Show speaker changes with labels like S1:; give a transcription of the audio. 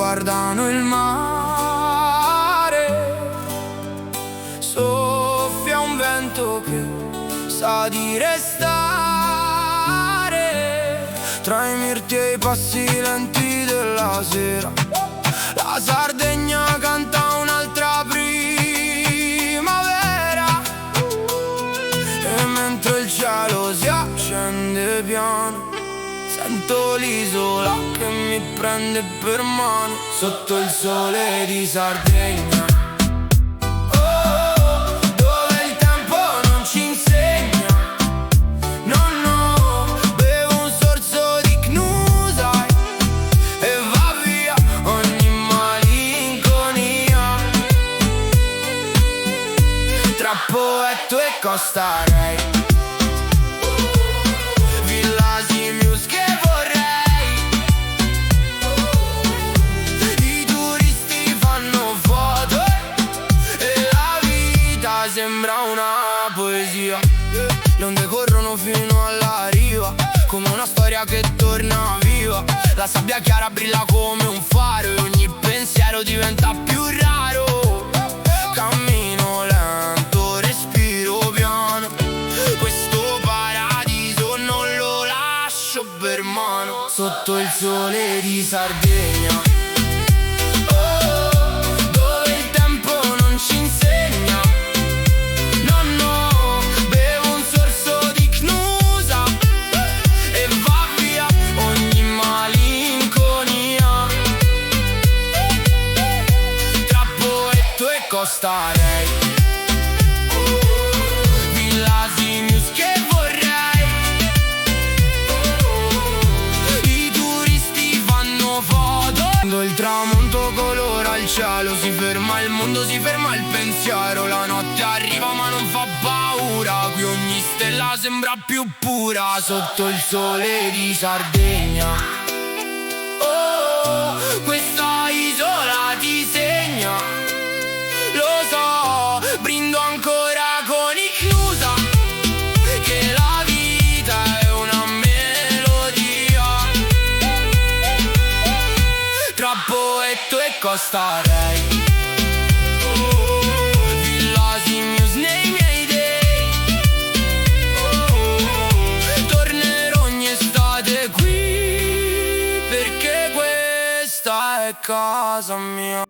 S1: guardano il mare. Soffia un vento che sa di restare tra i mirti e i passi lenti della sera. La Sardegna canta un'altra primavera, e mentre il cielo si accende piano sento l'isola che mi prende per mano sotto il sole di Sardegna. Oh, dove il tempo non ci insegna. No, no, bevo un sorso di Knusai e va via ogni malinconia. Tra Poetto e Costa Rei, sembra una poesia. Le onde corrono fino alla riva, come una storia che torna viva. La sabbia chiara brilla come un faro e ogni pensiero diventa più raro. Cammino lento, respiro piano, questo paradiso non lo lascio per mano sotto il sole di Sardegna. Costa Rei, Villa Simius che vorrei. I turisti fanno foto quando il tramonto colora il cielo. Si ferma il mondo, si ferma il pensiero. La notte arriva ma non fa paura. Qui ogni stella sembra più pura sotto il sole di Sardegna. Oh, questa isola ti segna. Lo so, brindo ancora con i Knusa, che la vita è una melodia. Tra Poetto e Costa Rei, Villa Simius nei miei dei. Tornerò ogni estate qui, perché questa è casa mia.